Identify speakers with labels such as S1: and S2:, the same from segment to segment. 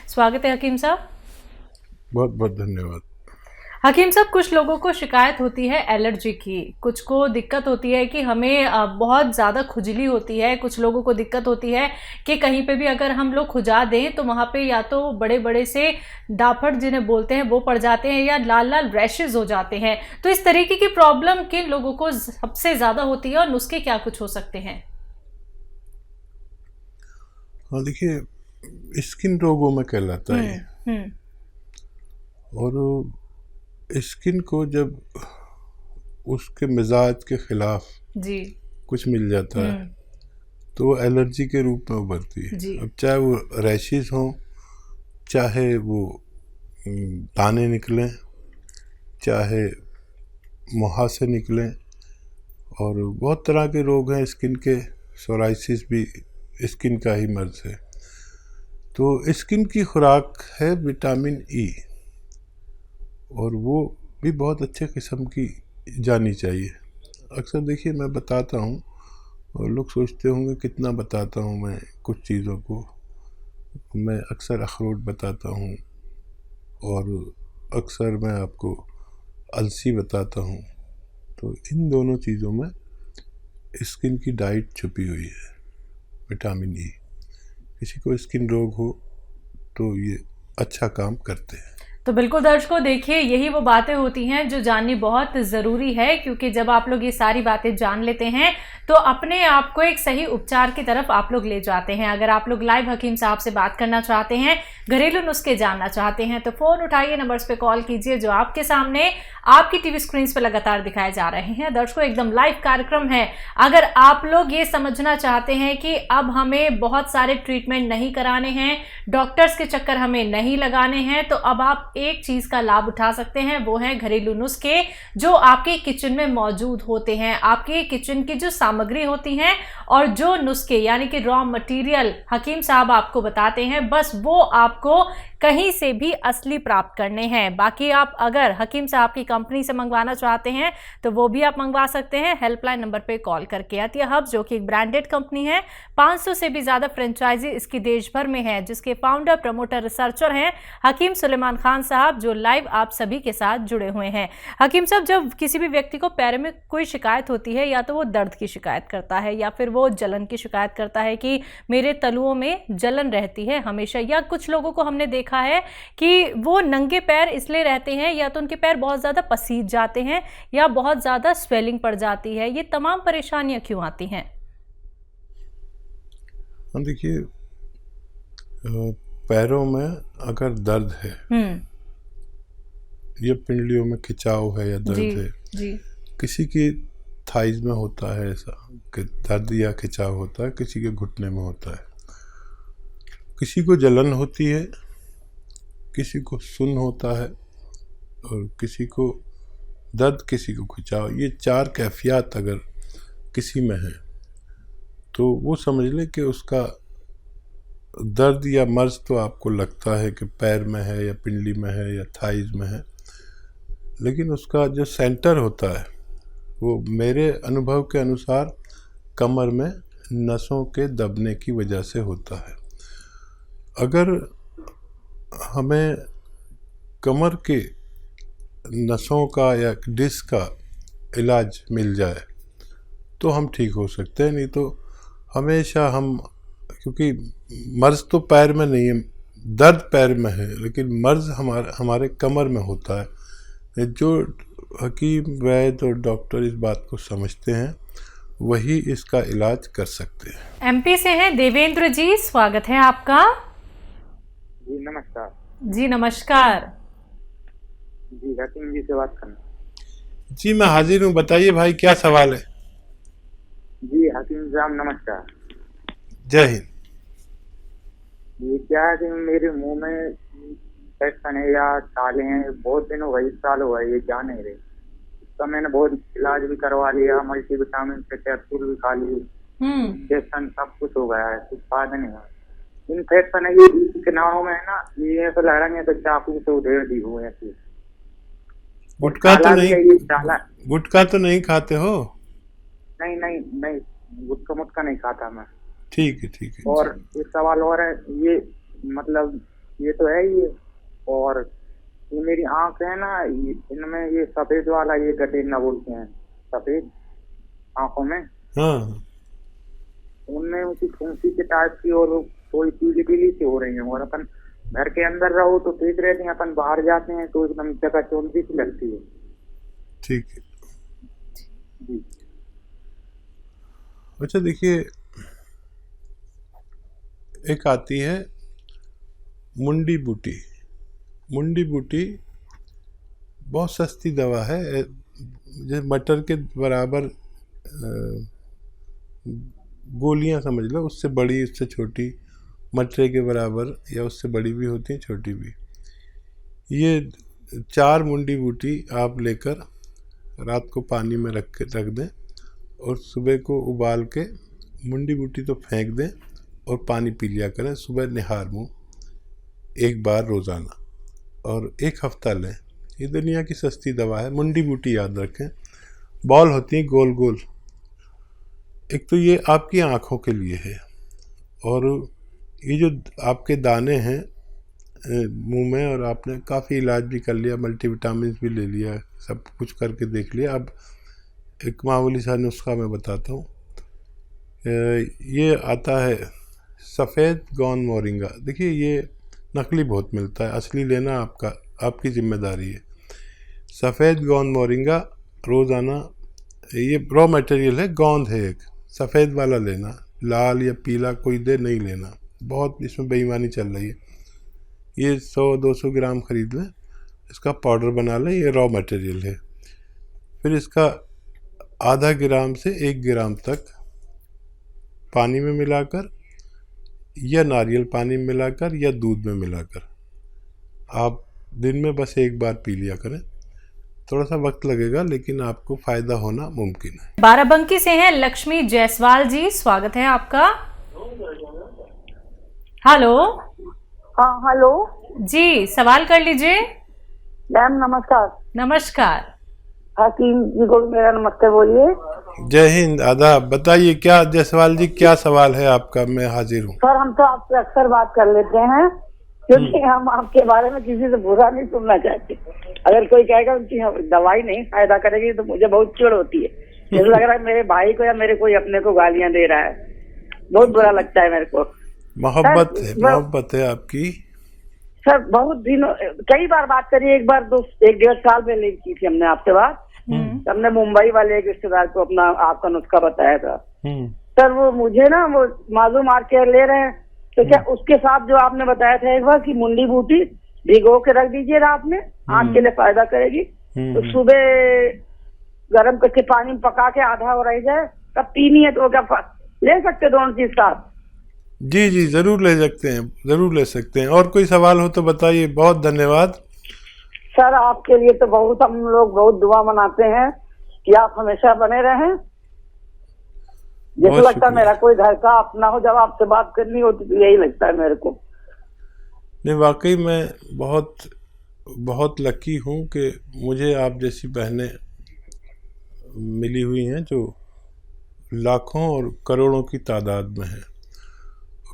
S1: स्वागत है हकीम साहब।
S2: बहुत बहुत धन्यवाद।
S1: हकीम साहब, कुछ लोगों को शिकायत होती है एलर्जी की, कुछ को दिक्कत होती है कि हमें बहुत ज़्यादा खुजली होती है, कुछ लोगों को दिक्कत होती है कि कहीं पे भी अगर हम लोग खुजा दें तो वहाँ पे या तो बड़े बड़े से दाफड़ जिन्हें बोलते हैं वो पड़ जाते हैं या लाल लाल रैशेज हो जाते हैं। तो इस तरीके की प्रॉब्लम किन लोगों को सबसे ज़्यादा होती है और नुस्खे क्या कुछ हो सकते हैं?
S2: हाँ, देखिए स्किन रोगों में कहलाता है और स्किन को जब उसके मिजाज के खिलाफ
S1: जी
S2: कुछ मिल जाता है तो वो एलर्जी के रूप में उभरती है। अब चाहे वो रैशेस हों, चाहे वो दाने निकलें, चाहे मुहासे निकलें, और बहुत तरह के रोग हैं स्किन के। सोराइसिस भी स्किन का ही मर्ज है। तो स्किन की खुराक है विटामिन ई, और वो भी बहुत अच्छे किस्म की जानी चाहिए। अक्सर देखिए मैं बताता हूँ और लोग सोचते होंगे कितना बताता हूँ मैं कुछ चीज़ों को। मैं अक्सर अखरोट बताता हूँ और अक्सर मैं आपको अलसी बताता हूँ। तो इन दोनों चीज़ों में स्किन की डाइट छुपी हुई है, विटामिन ई। किसी को स्किन रोग हो तो ये अच्छा काम करते हैं।
S1: तो बिल्कुल दर्शकों, देखिए यही वो बातें होती हैं जो जाननी बहुत ज़रूरी है, क्योंकि जब आप लोग ये सारी बातें जान लेते हैं तो अपने आप को एक सही उपचार की तरफ आप लोग ले जाते हैं। अगर आप लोग लाइव हकीम साहब से बात करना चाहते हैं, घरेलू नुस्खे जानना चाहते हैं, तो फ़ोन उठाइए, नंबर्स पे कॉल कीजिए जो आपके सामने आपकी टीवी स्क्रीन पर लगातार दिखाए जा रहे हैं। दर्शकों, एकदम लाइव कार्यक्रम है। अगर आप लोग ये समझना चाहते हैं कि अब हमें बहुत सारे ट्रीटमेंट नहीं कराने हैं, डॉक्टर्स के चक्कर हमें नहीं लगाने हैं, तो अब आप एक चीज का लाभ उठा सकते हैं, वो है घरेलू नुस्खे जो आपके किचन में मौजूद होते हैं। आपके किचन की जो सामग्री होती है और जो नुस्खे यानी कि रॉ मटेरियल हकीम साहब आपको बताते हैं, बस वो आपको कहीं से भी असली प्राप्त करने हैं। बाकी आप अगर हकीम साहब की कंपनी से मंगवाना चाहते हैं तो वो भी आप मंगवा सकते हैं हेल्पलाइन नंबर पे कॉल करके। अतिया हब्स जो कि एक ब्रांडेड कंपनी है, 500 से भी ज्यादा फ्रेंचाइजी इसकी देश भर में है, जिसके फाउंडर, प्रमोटर, रिसर्चर हैं हकीम सुलेमान खान साहब, जो लाइव आप सभी के साथ जुड़े हुए हैं। हकीम साहब, जब किसी भी व्यक्ति को पैर में कोई शिकायत होती है, या तो वो दर्द की शिकायत करता है या फिर वो जलन की शिकायत करता है कि मेरे तलुओं में जलन रहती है हमेशा, या कुछ लोगों को हमने देखा है कि वो नंगे पैर इसलिए रहते हैं या तो उनके पैर बहुत ज्यादा पसीज जाते हैं या बहुत ज्यादा स्वेलिंग पड़ जाती है, ये तमाम परेशानियां क्यों आती हैं?
S2: देखिए पैरों में अगर दर्द है या पिंडलियों में खिंचाव है या दर्द है, किसी की थाइज में होता है ऐसा कि दर्द या खिंचाव होता है, किसी के घुटने में होता है, किसी को जलन होती है, किसी को सुन्न होता है और किसी को दर्द, किसी को खिंचाव। ये 4 कैफियत अगर किसी में है तो वो समझ ले कि उसका दर्द या मर्ज तो आपको लगता है कि पैर में है या पिंडली में है या थाइज में है, लेकिन उसका जो सेंटर होता है वो मेरे अनुभव के अनुसार कमर में नसों के दबने की वजह से होता है। अगर हमें कमर के नसों का या डिस्क का इलाज मिल जाए तो हम ठीक हो सकते हैं, नहीं तो हमेशा हम, क्योंकि मर्ज तो पैर में नहीं है, दर्द पैर में है, लेकिन मर्ज हमारे कमर में होता है। जो हकीम, वैद्य और डॉक्टर इस बात को समझते हैं वही इसका इलाज कर सकते हैं।
S1: एमपी से हैं देवेंद्र जी, स्वागत है आपका।
S3: जी नमस्कार।
S1: जी नमस्कार।
S3: जी हकीम जी से बात करना।
S2: जी मैं हाजिर हूँ, बताइए भाई क्या सवाल है।
S3: जी हकीम साहब नमस्कार।
S2: जय हिंद।
S3: ये क्या है कि मेरे मुंह में इन्फेक्शन है या छाले हैं, बहुत दिन हो गए, 1 साल हो गए, ये जा नहीं रहे। इसका मैंने बहुत इलाज भी करवा लिया, मल्टीविटामिन से कैप्सूल भी खा लिए, इंजेक्शन सब कुछ हो गया है, कुछ फायदा नहीं हुआ। इन्फेक्शन है ये किनारों में है ना, ये ऐसा लग रहा है तो चाकू से उधेड़ दी हुए ऐसे।
S2: गुटखा तो नहीं खाते हो?
S3: नहीं नहीं नहीं, गुटखा मुटका नहीं खाता मैं।
S2: ठीक है ठीक है।
S3: और एक सवाल और है, ये मतलब ये तो है ही है। और ये मेरी आंख है ना, इनमें ये सफेद वाला ये गठेना बोलते हैं, सफेद आंखों में,
S2: हाँ
S3: उनमें उनकी फुंसी के टाइप की और थोड़ी पीली पीली सी हो रही है। और अपन घर के अंदर रहो तो ठीक रहते हैं, अपन बाहर जाते हैं तो एकदम जगह चौंधी सी लगती है।
S2: ठीक है।
S3: जी।
S2: अच्छा देखिए, एक आती है मुंडी बूटी। मुंडी बूटी बहुत सस्ती दवा है, जैसे मटर के बराबर गोलियां समझ लो, उससे बड़ी उससे छोटी, मटरे के बराबर या उससे बड़ी भी होती हैं, छोटी भी। ये 4 मुंडी बूटी आप लेकर रात को पानी में रख दें और सुबह को उबाल के मुंडी बूटी तो फेंक दें और पानी पी लिया करें सुबह निहार मुँह 1 बार रोज़ाना, और 1 हफ्ता लें। ये दुनिया की सस्ती दवा है। मुंडी बूटी याद रखें, बॉल होती हैं गोल गोल। एक तो ये आपकी आँखों के लिए है, और ये जो आपके दाने हैं मुंह में, और आपने काफ़ी इलाज भी कर लिया, मल्टीविटामिन भी ले लिया, सब कुछ करके देख लिया। अब एक मामूली सा नुस्खा मैं बताता हूँ। ये आता है सफ़ेद गौन मोरिंगा। देखिए ये नकली बहुत मिलता है, असली लेना आपकी जिम्मेदारी है। सफ़ेद गौन मोरिंगा रोज़ाना, ये रॉ मटेरियल है, गोंद है एक, सफ़ेद वाला लेना, लाल या पीला कोई दे नहीं लेना, बहुत इसमें बेईमानी चल रही है। ये 100-200 ग्राम खरीद लें, इसका पाउडर बना लें, ये रॉ मटेरियल है। फिर इसका आधा ग्राम से 1 ग्राम तक पानी में मिलाकर या नारियल पानी में मिलाकर या दूध में मिलाकर आप दिन में बस 1 बार पी लिया करें। थोड़ा सा वक्त लगेगा लेकिन आपको फ़ायदा होना मुमकिन है।
S1: बाराबंकी से हैं लक्ष्मी जायसवाल जी, स्वागत है आपका। हेलो।
S4: हाँ हेलो
S1: जी, सवाल कर लीजिए।
S4: मैम नमस्कार।
S1: नमस्कार।
S4: हकीम जी को भी मेरा नमस्ते बोलिए।
S2: जय हिंद, आदाब। बताइए क्या जायसवाल जी, क्या सवाल है आपका? मैं हाजिर हूँ।
S4: सर हम तो आपसे अक्सर बात कर लेते हैं, क्योंकि हम आपके बारे में किसी से बुरा नहीं सुनना चाहते। अगर कोई कहेगा उनकी दवाई नहीं फायदा करेगी तो मुझे बहुत चिढ़ होती है। मुझे लग रहा है मेरे भाई को या मेरे कोई अपने को गालियां दे रहा है, बहुत बुरा लगता है मेरे को।
S2: मोहब्बत है आपकी।
S4: सर बहुत दिनों, कई बार बात करी, एक बार 1-1.5 साल पहले की थी हमने आपसे बात। हमने मुंबई वाले एक रिश्तेदार को अपना आपका नुस्खा बताया था। सर वो मुझे ना वो मालूम आर केयर ले रहे हैं, तो क्या उसके साथ जो आपने बताया था एक बार कि मुंडी बूटी भिगो के रख दीजिए रात में, आँख के लिए फायदा करेगी, तो सुबह गर्म करके पानी में पका के आधा हो रह जाए तब पीनी है, तो क्या ले सकते दोनों चीज साथ?
S2: जी जी जरूर ले सकते हैं, जरूर ले सकते हैं। और कोई सवाल हो तो बताइए। बहुत धन्यवाद
S4: सर, आपके लिए तो बहुत हम लोग बहुत दुआ मनाते हैं कि आप हमेशा बने रहें। जैसे लगता है मेरा कोई घर का अपना हो, जब आपसे बात करनी होती तो यही लगता है मेरे को।
S2: नहीं, वाकई मैं बहुत लकी हूँ कि मुझे आप जैसी बहनें मिली हुई हैं जो लाखों और करोड़ों की तादाद में हैं।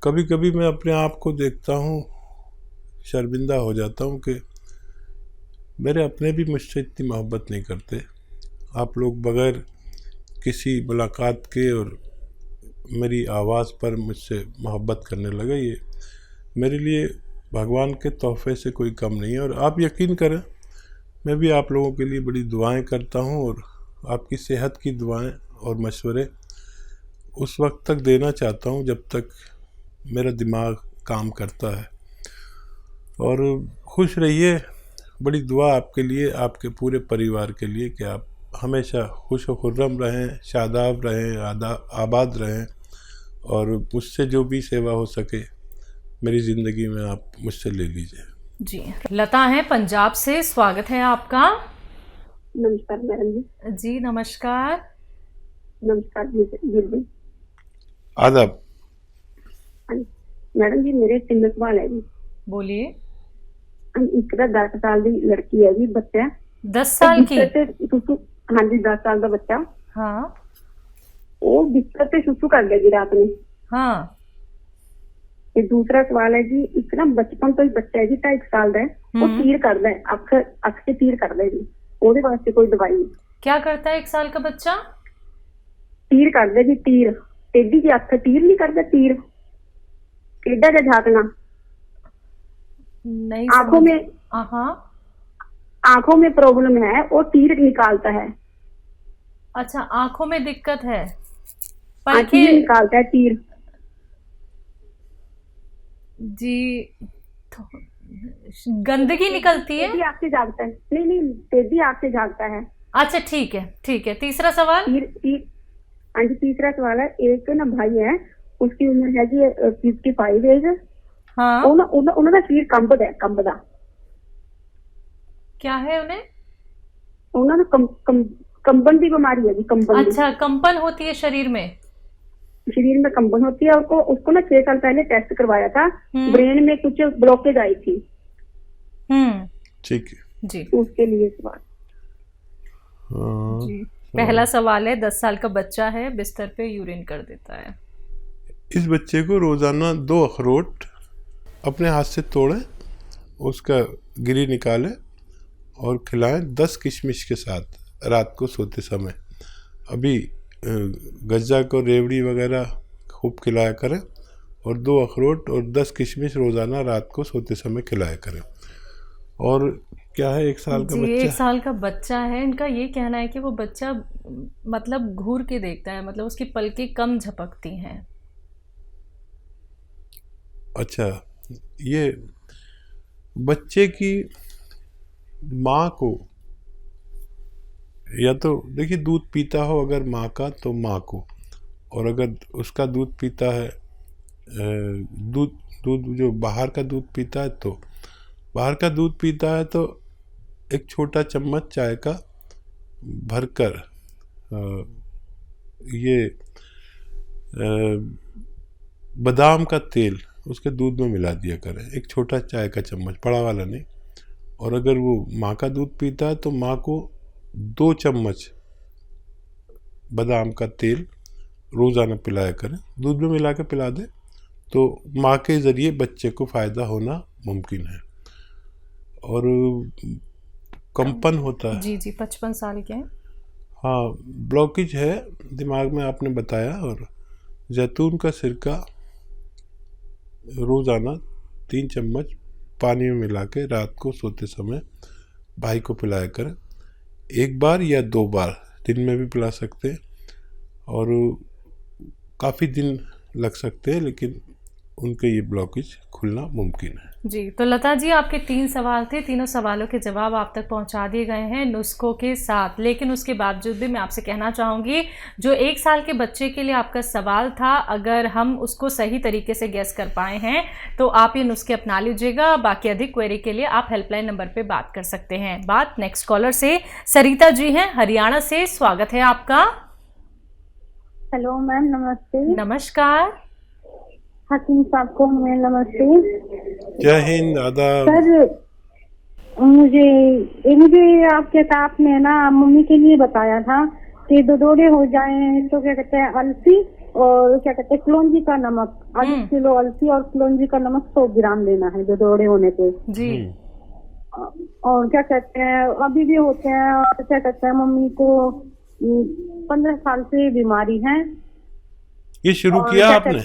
S2: कभी कभी मैं अपने आप को देखता हूँ, शर्मिंदा हो जाता हूँ कि मेरे अपने भी मुझसे इतनी मोहब्बत नहीं करते। आप लोग बगैर किसी मुलाकात के और मेरी आवाज़ पर मुझसे मोहब्बत करने लगे, ये मेरे लिए भगवान के तोहफे से कोई कम नहीं है। और आप यकीन करें, मैं भी आप लोगों के लिए बड़ी दुआएं करता हूं, और आपकी सेहत की दुआएं और मशवरे उस वक्त तक देना चाहता हूं जब तक मेरा दिमाग काम करता है। और खुश रहिए, बड़ी दुआ आपके लिए, आपके पूरे परिवार के लिए कि आप हमेशा खुश व खुर्रम रहें, शादाब रहें, आबाद रहें, और मुझसे जो भी सेवा हो सके मेरी ज़िंदगी में आप मुझसे ले लीजिए।
S1: जी, लता है पंजाब से, स्वागत है आपका।
S5: नमस्कार मैडम जी।
S1: जी नमस्कार।
S5: नमस्कार जी।
S2: आदाब।
S5: मैडम जी मेरे 3 सवाल है जी।
S1: बोलिए।
S5: एक 10 साल की लड़की है जी, बच्चा
S1: 10 साल की?
S5: हाँ जी 10 साल का बच्चा।
S1: हाँ।
S5: वो बिस्तर पे सुसु कर गया जी रात में।
S1: हाँ।
S5: ਤੇ ਦੂਸਰਾ ਸਵਾਲ ਹੈ ਜੀ, ਇੱਕ ਨਾ ਬਚਪਨ ਤੋਂ ਹੀ ਬੱਚਾ ਹੈ ਜੀ 2.5 ਸਾਲ ਦਾ ਹੈ, ਉਹ ਤੀਰ ਕਰਦਾ ਹੈ, ਅੱਖ ਤੇ ਤੀਰ ਕਰਦਾ ਹੈ ਜੀ, ਉਹਦੇ ਵਾਸਤੇ ਕੋਈ ਦਵਾਈ?
S1: क्या करता है 1 साल का बच्चा?
S5: तीर करता जी, तीर टेढ़ी जी अख, तीर नहीं करता, तीर टेढ़ा जा झाकना
S1: नहीं
S5: आंखों में,
S1: हाँ
S5: आंखों में प्रॉब्लम है, वो तीर निकालता है।
S1: अच्छा, आंखों में दिक्कत है,
S5: तीर निकालता है, तीर
S1: जी। गंदगी निकलती है,
S5: टेढ़ी आंख से झाकता है, नहीं टेढ़ी आंख से झाकता है।
S1: अच्छा ठीक है ठीक है। तीसरा सवाल?
S5: हाँ जी, तीसरा सवाल है, एक ना भाई है, उसकी उम्र है जी 55 एज।
S1: हाँ,
S5: उन्होंने शरीर कंबदा
S1: क्या है उन्हें?
S5: उन्होंने कंबन की बीमारी है जी, कंबन।
S1: अच्छा, कंपन होती है शरीर में?
S5: शरीर में कंबन होती है। उसको ना 6 साल पहले टेस्ट करवाया था, ब्रेन में कुछ ब्लॉकेज आई थी।
S2: ठीक है
S1: जी,
S5: उसके लिए सवाल।
S1: जी, पहला सवाल है, 10 साल का बच्चा है, बिस्तर पे यूरिन कर देता है।
S2: इस बच्चे को रोजाना 2 अखरोट अपने हाथ से तोड़ें, उसका गिरी निकालें और खिलाएं 10 किशमिश के साथ रात को सोते समय। अभी गज्जा को रेवड़ी वगैरह खूब खिलाया करें और 2 अखरोट और 10 किशमिश रोज़ाना रात को सोते समय खिलाया करें। और क्या है, 1 साल का
S1: जी,
S2: बच्चा,
S1: 1 साल का बच्चा है, इनका ये कहना है कि वो बच्चा मतलब घूर के देखता है, मतलब उसकी पलकें कम झपकती हैं।
S2: अच्छा, ये बच्चे की माँ को, या तो देखिए दूध पीता हो अगर माँ का तो माँ को, और अगर उसका दूध पीता है, दूध जो बाहर का दूध पीता है, तो बाहर का दूध पीता है तो 1 छोटा चम्मच चाय का भरकर ये बादाम का तेल उसके दूध में मिला दिया करें, 1 छोटा चाय का चम्मच, बड़ा वाला नहीं। और अगर वो माँ का दूध पीता है तो माँ को 2 चम्मच बादाम का तेल रोज़ाना पिलाया करें, दूध में मिला के पिला दें, तो माँ के ज़रिए बच्चे को फ़ायदा होना मुमकिन है। और कंपन होता है,
S1: जी जी, 55 साल के हैं।
S2: हाँ, ब्लॉकेज है दिमाग में आपने बताया, और जैतून का सिरका रोज़ाना 3 चम्मच पानी में मिला के रात को सोते समय भाई को पिलाया करें, 1 बार या 2 बार दिन में भी पिला सकते हैं, और काफ़ी दिन लग सकते हैं, लेकिन उनके ये ब्लॉकेज खुलना मुमकिन है।
S1: जी, तो लता जी, आपके 3 सवाल थे, तीनों सवालों के जवाब आप तक पहुंचा दिए गए हैं नुस्खों के साथ। लेकिन उसके बावजूद भी मैं आपसे कहना चाहूँगी, जो 1 साल के बच्चे के लिए आपका सवाल था, अगर हम उसको सही तरीके से गेस कर पाए हैं तो आप ये नुस्खे अपना लीजिएगा। बाकी अधिक क्वेरी के लिए आप हेल्पलाइन नंबर पर बात कर सकते हैं। बात नेक्स्ट कॉलर से सरिता जी हैं, हरियाणा से, स्वागत है आपका।
S5: हेलो मैम, नमस्ते।
S1: नमस्कार।
S5: हकीम साहब को मैं नमस्ते।
S2: जय हिंद, आदाब।
S5: सर, मुझे आपके साथ में ना मम्मी के लिए बताया था कि दौरे हो जाए तो क्या कहते हैं, अलसी और क्या कहते हैं कलौंजी का नमक, 1/2 किलो अलसी और कलौंजी का नमक 100 ग्राम लेना है दौरे होने पे
S1: जी।
S5: और क्या कहते हैं, अभी भी होते हैं, और क्या कहते हैं मम्मी को 15 साल से बीमारी है।
S2: ये शुरू किया आपने?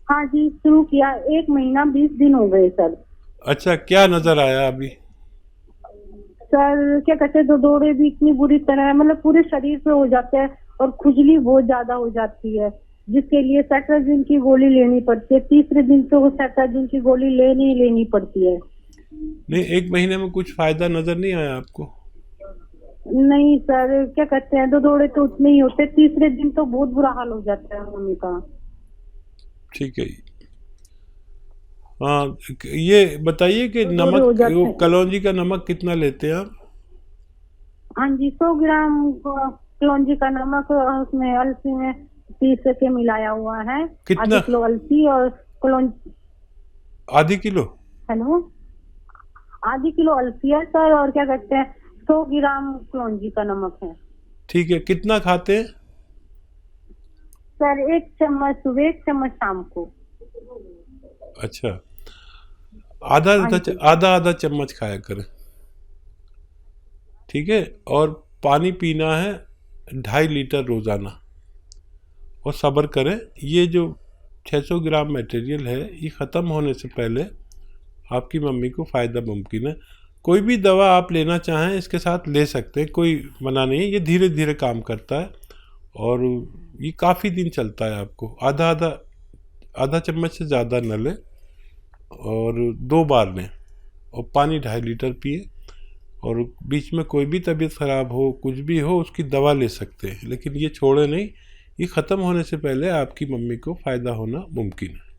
S5: हाँ जी, शुरू किया, 1 महीना 20 दिन हो गए सर।
S2: अच्छा, क्या नजर आया अभी?
S5: सर क्या कहते हैं, दौरे भी इतनी बुरी तरह है, मतलब पूरे शरीर पे हो जाते हैं और खुजली बहुत ज्यादा हो जाती है, जिसके लिए सेट्राजिन की गोली लेनी पड़ती है। 3रे दिन तो वो सेट्राजिन की गोली लेनी पड़ती है।
S2: नहीं, 1 महीने में कुछ फायदा नजर नहीं आया आपको?
S5: नहीं सर, क्या कहते हैं, दौरे तो उतने ही होते, 3रे दिन तो बहुत बुरा हाल हो जाता है मम्मी का।
S2: ठीक है। हाँ, ये बताइए कि नमक, कलौंजी का नमक कितना लेते हैं आप?
S5: हाँ जी, 100 ग्राम कलौंजी का नमक, उसमें अलसी में 30 के मिलाया हुआ है।
S2: कितना?
S5: 1/2 किलो अलसी और कलौंजी।
S2: 1/2 किलो?
S5: हेलो, 1/2 किलो अलसी है सर, और क्या कहते हैं 100 ग्राम कलौंजी का नमक है।
S2: ठीक है। कितना खाते हैं
S5: सर? 1 चम्मच सुबह, 1 चम्मच शाम को।
S2: अच्छा, आधा चम्मच खाया करें, ठीक है। और पानी पीना है 2.5 लीटर रोज़ाना। और सब्र करें, ये जो 600 ग्राम मटेरियल है ये ख़त्म होने से पहले आपकी मम्मी को फ़ायदा मुमकिन है। कोई भी दवा आप लेना चाहें इसके साथ ले सकते हैं, कोई मना नहीं है। ये धीरे धीरे काम करता है और ये काफ़ी दिन चलता है। आपको आधा चम्मच से ज़्यादा न लें और 2 बार लें और पानी 2.5 लीटर पिए। और बीच में कोई भी तबीयत ख़राब हो, कुछ भी हो, उसकी दवा ले सकते हैं, लेकिन ये छोड़े नहीं। ये ख़त्म होने से पहले आपकी मम्मी को फ़ायदा होना मुमकिन है।